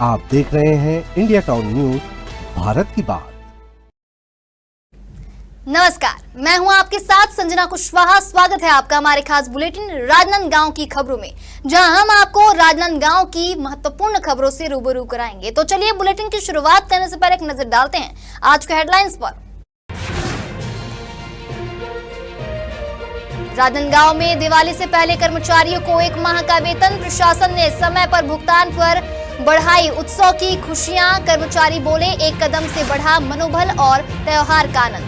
आप देख रहे हैं इंडिया टाउन न्यूज, भारत की बात। नमस्कार, मैं हूं आपके साथ संजना कुशवाहा। स्वागत है आपका हमारे खास बुलेटिन राजनांदगांव की खबरों में, जहां हम आपको राजनांदगांव की महत्वपूर्ण खबरों से रूबरू कराएंगे। तो चलिए बुलेटिन की शुरुआत करने से पहले एक नजर डालते हैं आज के हेडलाइंस पर। राजनांदगांव में दिवाली से पहले कर्मचारियों को 1 माह का वेतन, प्रशासन ने समय पर भुगतान पर बढ़ाई उत्सव की खुशियां। कर्मचारी बोले, एक कदम से बढ़ा मनोबल और त्योहार का आनंद।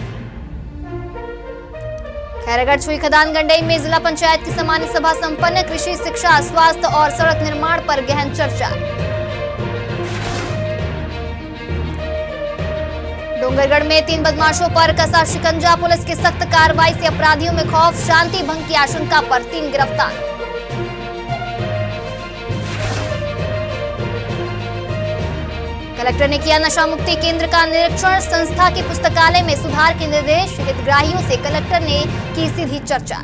खैरागढ़ छुई खदान गंडई में जिला पंचायत की सामान्य सभा संपन्न, कृषि, शिक्षा, स्वास्थ्य और सड़क निर्माण पर गहन चर्चा। डोंगरगढ़ में 3 बदमाशों पर कसा शिकंजा, पुलिस की सख्त कार्रवाई से अपराधियों में खौफ, शांति भंग की आशंका पर 3 गिरफ्तार। कलेक्टर ने किया नशा मुक्ति केंद्र का निरीक्षण, संस्था के पुस्तकालय में सुधार के निर्देश, हितग्राहियों से कलेक्टर ने की सीधी चर्चा।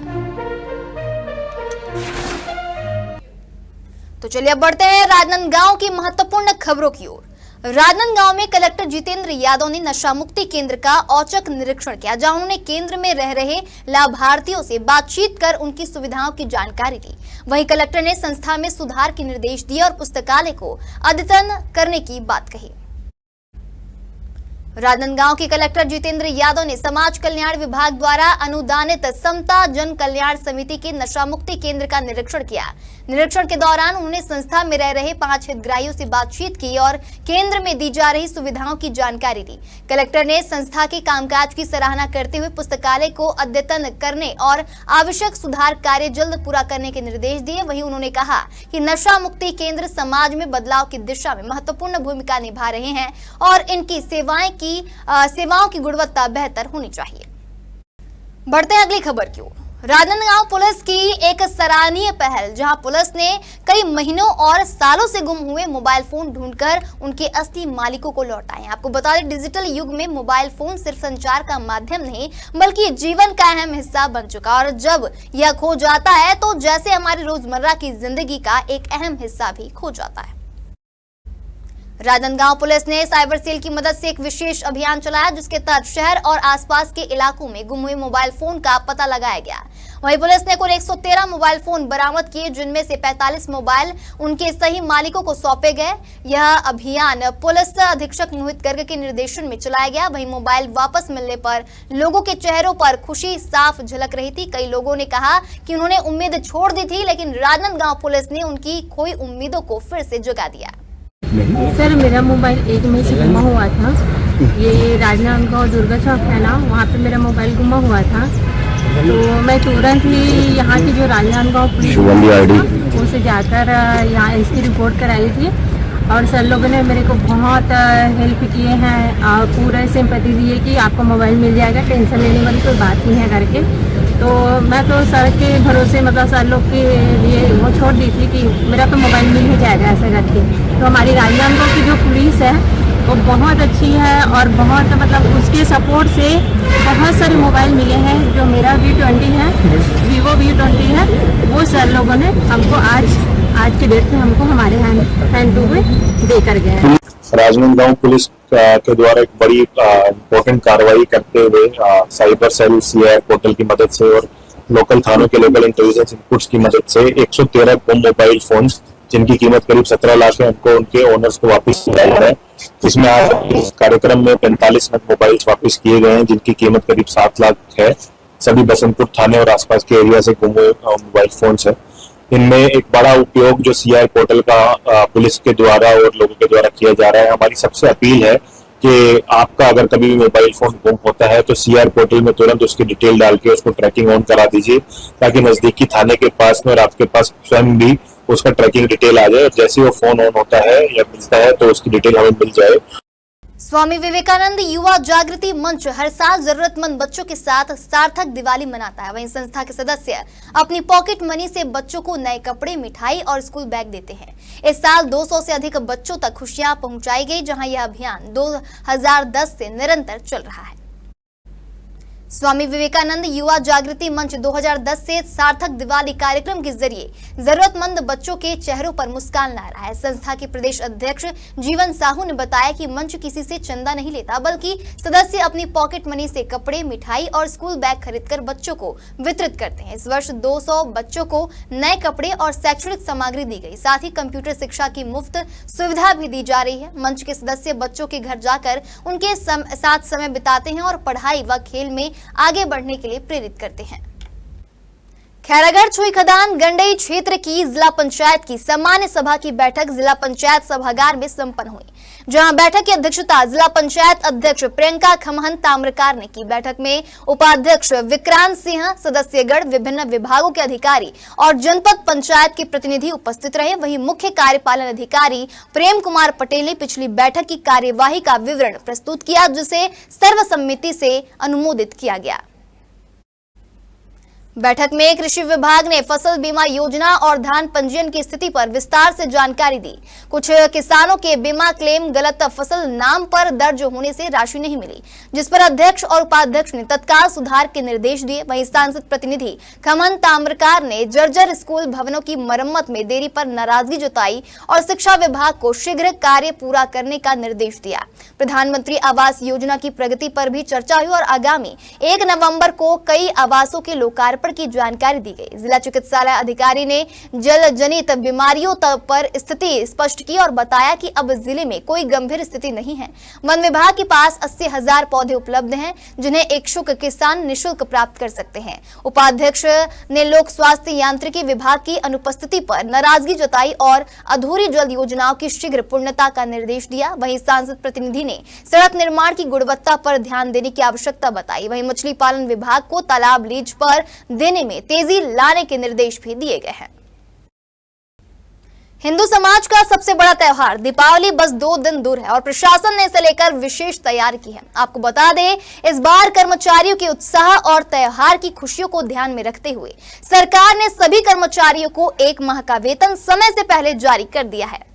तो चलिए अब बढ़ते हैं राजनांदगांव की महत्वपूर्ण खबरों की ओर। राजनांदगांव में कलेक्टर जितेंद्र यादव ने नशा मुक्ति केंद्र का औचक निरीक्षण किया, जहां उन्होंने केंद्र में रह रहे लाभार्थियों से बातचीत कर उनकी सुविधाओं की जानकारी ली। वहीं कलेक्टर ने संस्था में सुधार के निर्देश दिए और पुस्तकालय को अद्यतन करने की बात कही। राजनांदगांव के कलेक्टर जितेंद्र यादव ने समाज कल्याण विभाग द्वारा अनुदानित समता जन कल्याण समिति के नशा मुक्ति केंद्र का निरीक्षण किया। निरीक्षण के दौरान उन्होंने संस्था में रह रहे 5 हितग्राहियों से बातचीत की और केंद्र में दी जा रही सुविधाओं की जानकारी दी। कलेक्टर ने संस्था के कामकाज की सराहना करते हुए पुस्तकालय को अद्यतन करने और आवश्यक सुधार कार्य जल्द पूरा करने के निर्देश दिए। वहीं उन्होंने कहा कि नशा मुक्ति केंद्र समाज में बदलाव की दिशा में महत्वपूर्ण भूमिका निभा रहे हैं और इनकी सेवाओं की गुणवत्ता बेहतर होनी चाहिए। बढ़ते हैं अगली खबर की ओर। राजनांदगांव पुलिस की एक सराहनीय पहल, जहां पुलिस ने कई महीनों और सालों से गुम हुए मोबाइल फोन ढूंढकर उनके असली मालिकों को लौटाए। आपको बता दें, डिजिटल युग में मोबाइल फोन सिर्फ संचार का माध्यम नहीं बल्कि जीवन का अहम हिस्सा बन चुका, और जब यह खो जाता है तो जैसे हमारी रोजमर्रा की जिंदगी का एक अहम हिस्सा भी खो जाता है। राजनांदगांव पुलिस ने साइबर सेल की मदद से एक विशेष अभियान चलाया, जिसके तहत शहर और आसपास के इलाकों में गुम हुए मोबाइल फोन का पता लगाया गया। वहीं पुलिस ने कुल 113 मोबाइल फोन बरामद किए, जिनमें से 45 मोबाइल उनके सही मालिकों को सौंपे गए। यह अभियान पुलिस अधीक्षक मोहित गर्ग के निर्देशन में चलाया गया। वहीं मोबाइल वापस मिलने पर लोगों के चेहरों पर खुशी साफ झलक रही थी। कई लोगों ने कहा कि उन्होंने उम्मीद छोड़ दी थी, लेकिन राजनांदगांव पुलिस ने उनकी खोई उम्मीदों को फिर से जगा दिया। सर, मेरा मोबाइल 1 मई से गुमा हुआ था। ये राजनांदगांव दुर्गा चौक है ना, वहाँ पे मेरा मोबाइल गुमा हुआ था। तो मैं तुरंत ही यहाँ की जो राजनांदगांव पुलिस उसे जाकर यहाँ इसकी रिपोर्ट कराई थी, और सर लोगों ने मेरे को बहुत हेल्प किए हैं और पूरा सिंपैथी दी है कि आपको मोबाइल मिल जाएगा, टेंशन लेने वाली कोई बात नहीं है करके। तो मैं तो सर के भरोसे, मतलब सर लोग के लिए वो छोड़ दी थी कि मेरा तो मोबाइल मिल ही जाएगा ऐसा करके। तो हमारी राजनांदगांव की जो पुलिस है वो बहुत अच्छी है, और बहुत मतलब उसके सपोर्ट से बहुत सारे मोबाइल मिले हैं। जो मेरा V20 है, Vivo V20 है, वो सर लोगों ने हमको आज के डेट में हमको हमारे हैंड टू में देकर गए हैं। राजनांदगांव पुलिस के द्वारा एक बड़ी इम्पोर्टेंट कार्रवाई करते हुए साइबर सेल CI पोर्टल की मदद से और लोकल थानों के लोकल इंटेलिजेंस इनपुट्स की मदद से 113 गुम मोबाइल फोन, जिनकी कीमत करीब 17 लाख है, उनको उनके ओनर्स को वापस दिया है। इसमें आज इस कार्यक्रम में 45 नग मोबाइल वापस किए गए हैं, जिनकी कीमत करीब 7 लाख है। सभी बसंतपुर थाने और आसपास के एरिया से गुम हुए मोबाइल फोन है। इनमें एक बड़ा उपयोग जो CI पोर्टल का पुलिस के द्वारा और लोगों के द्वारा किया जा रहा है। हमारी सबसे अपील है कि आपका अगर कभी भी मोबाइल फोन गुम होता है तो CI पोर्टल में तुरंत उसकी डिटेल डाल के उसको ट्रैकिंग ऑन करा दीजिए, ताकि नजदीकी थाने के पास में और आपके पास स्वयं भी उसका ट्रैकिंग डिटेल आ जाए, और जैसे वो फोन ऑन होता है या मिलता है तो उसकी डिटेल हमें मिल जाए। स्वामी विवेकानंद युवा जागृति मंच हर साल जरूरतमंद बच्चों के साथ सार्थक दिवाली मनाता है। वहीं संस्था के सदस्य अपनी पॉकेट मनी से बच्चों को नए कपड़े, मिठाई और स्कूल बैग देते हैं। इस साल 200 से अधिक बच्चों तक खुशियां पहुंचाई गई, जहां यह अभियान 2010 से निरंतर चल रहा है। स्वामी विवेकानंद युवा जागृति मंच 2010 से सार्थक दिवाली कार्यक्रम के जरिए जरूरतमंद बच्चों के चेहरों पर मुस्कान ला रहा है। संस्था के प्रदेश अध्यक्ष जीवन साहू ने बताया कि मंच किसी से चंदा नहीं लेता, बल्कि सदस्य अपनी पॉकेट मनी से कपड़े, मिठाई और स्कूल बैग खरीदकर बच्चों को वितरित करते हैं। इस वर्ष 200 बच्चों को नए कपड़े और शैक्षणिक सामग्री दी गई। साथ ही कंप्यूटर शिक्षा की मुफ्त सुविधा भी दी जा रही है। मंच के सदस्य बच्चों के घर जाकर उनके साथ समय बिताते हैं और पढ़ाई व खेल में आगे बढ़ने के लिए प्रेरित करते हैं। खैरागढ़ छुई खदान गंडई क्षेत्र की जिला पंचायत की सामान्य सभा की बैठक जिला पंचायत सभागार में संपन्न हुई, जहां बैठक की अध्यक्षता जिला पंचायत अध्यक्ष प्रियंका खमहन ताम्रकार ने की। बैठक में उपाध्यक्ष विक्रांत सिंह, सदस्यगण, विभिन्न विभागों के अधिकारी और जनपद पंचायत के प्रतिनिधि उपस्थित रहे। वहीं मुख्य कार्यपालन अधिकारी प्रेम कुमार पटेल ने पिछली बैठक की कार्यवाही का विवरण प्रस्तुत किया, जिसे सर्वसम्मति से अनुमोदित किया गया। बैठक में कृषि विभाग ने फसल बीमा योजना और धान पंजीयन की स्थिति पर विस्तार से जानकारी दी। कुछ किसानों के बीमा क्लेम गलत फसल नाम पर दर्ज होने से राशि नहीं मिली, जिस पर अध्यक्ष और उपाध्यक्ष ने तत्काल सुधार के निर्देश दिए। वहीं सांसद प्रतिनिधि खमन ताम्रकार ने जर्जर स्कूल भवनों की मरम्मत में देरी पर नाराजगी जताई और शिक्षा विभाग को शीघ्र कार्य पूरा करने का निर्देश दिया। प्रधानमंत्री आवास योजना की प्रगति पर भी चर्चा हुई और आगामी 1 नवंबर को कई आवासों के लोकार्पण की जानकारी दी गई। जिला चिकित्सालय अधिकारी ने जल जनित बीमारियों पर स्थिति स्पष्ट की और बताया कि अब जिले में कोई गंभीर स्थिति नहीं है। वन विभाग के पास 80,000 पौधे उपलब्ध हैं, जिन्हें इच्छुक किसान निःशुल्क प्राप्त कर सकते हैं। उपाध्यक्ष ने लोक स्वास्थ्य यांत्रिकी विभाग की अनुपस्थिति पर नाराजगी जताई और अधूरी जल योजनाओं की शीघ्र पूर्णता का निर्देश दिया। वहीं सांसद प्रतिनिधि ने सड़क निर्माण की गुणवत्ता पर ध्यान देने की आवश्यकता बताई। वहीं मछली पालन विभाग को तालाब लीज पर देने में तेजी लाने के निर्देश भी दिए गए हैं। हिंदू समाज का सबसे बड़ा त्योहार दीपावली बस 2 दिन दूर है और प्रशासन ने इसे लेकर विशेष तैयारी की है। आपको बता दें, इस बार कर्मचारियों के उत्साह और त्योहार की खुशियों को ध्यान में रखते हुए सरकार ने सभी कर्मचारियों को 1 माह का वेतन समय से पहले जारी कर दिया है।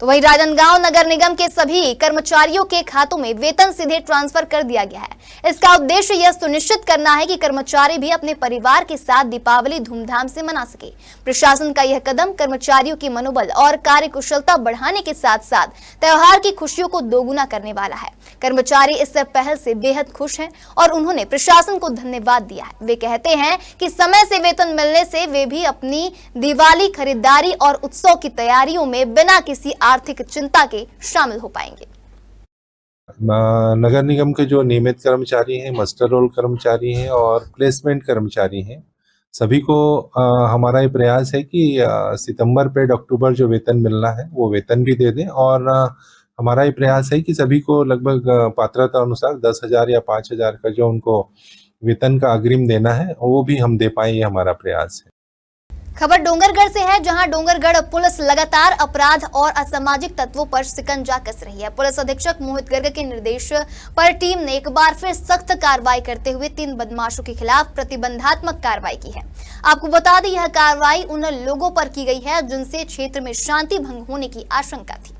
तो वहीं राजनांदगांव नगर निगम के सभी कर्मचारियों के खातों में वेतन सीधे ट्रांसफर कर दिया गया है। इसका उद्देश्य यह सुनिश्चित करना है कि कर्मचारी भी अपने परिवार के साथ दीपावली धूमधाम से मना सके। प्रशासन का यह कदम कर्मचारियों की मनोबल और कार्यकुशलता बढ़ाने के साथ साथ त्योहार की खुशियों को दोगुना करने वाला है। कर्मचारी इस पहल से बेहद खुश हैं और उन्होंने प्रशासन को धन्यवाद दिया है। वे कहते हैं कि समय से वेतन मिलने से वे भी अपनी दिवाली खरीदारी और उत्सव की तैयारियों में बिना किसी आर्थिक चिंता के शामिल हो पाएंगे। नगर निगम के जो नियमित कर्मचारी हैं, मास्टर रोल कर्मचारी हैं और प्लेसमेंट कर्मचारी हैं, सभी को हमारा ये प्रयास है कि सितंबर पे अक्टूबर जो वेतन मिलना है वो वेतन भी दे दें और हमारा ये प्रयास है कि सभी को लगभग पात्रता अनुसार 10,000 या 5,000 का जो उनको वेतन का अग्रिम देना है वो भी हम दे पाए, ये हमारा प्रयास है। खबर डोंगरगढ़ से है, जहां डोंगरगढ़ पुलिस लगातार अपराध और असामाजिक तत्वों पर शिकंजा कस रही है। पुलिस अधीक्षक मोहित गर्ग के निर्देश पर टीम ने एक बार फिर सख्त कार्रवाई करते हुए 3 बदमाशों के खिलाफ प्रतिबंधात्मक कार्रवाई की है। आपको बता दें, यह कार्रवाई उन लोगों पर की गई है जिनसे क्षेत्र में शांति भंग होने की आशंका थी।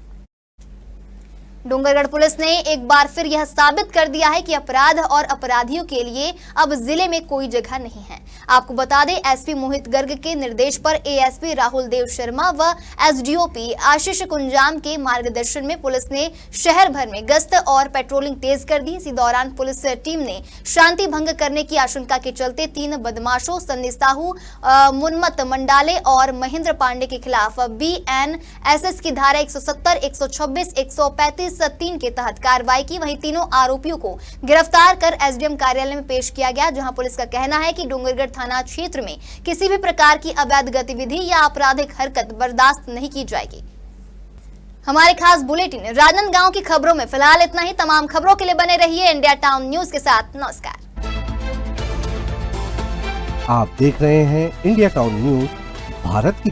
डोंगरगढ़ पुलिस ने एक बार फिर यह साबित कर दिया है कि अपराध और अपराधियों के लिए अब जिले में कोई जगह नहीं है। आपको बता दें, एसपी मोहित गर्ग के निर्देश पर एएसपी राहुल देव शर्मा व एसडीओपी आशीष कुंजाम के मार्गदर्शन में पुलिस ने शहर भर में गश्त और पेट्रोलिंग तेज कर दी। इसी दौरान पुलिस टीम ने शांति भंग करने की आशंका के चलते 3 बदमाशों सन्नी साहू, मुन्मत मंडाले और महेंद्र पांडे के खिलाफ BNSS की धारा 170, 126, 135 3 के तहत कार्रवाई की। वहीं तीनों आरोपियों को गिरफ्तार कर एसडीएम कार्यालय में पेश किया गया, जहां पुलिस का कहना है कि डोंगरगढ़ थाना क्षेत्र में किसी भी प्रकार की अवैध गतिविधि या आपराधिक हरकत बर्दाश्त नहीं की जाएगी। हमारे खास बुलेटिन राजनांदगांव की खबरों में फिलहाल इतना ही। तमाम खबरों के लिए बने रहिए इंडिया टाउन न्यूज के साथ। नमस्कार। आप देख रहे हैं इंडिया टाउन न्यूज, भारत की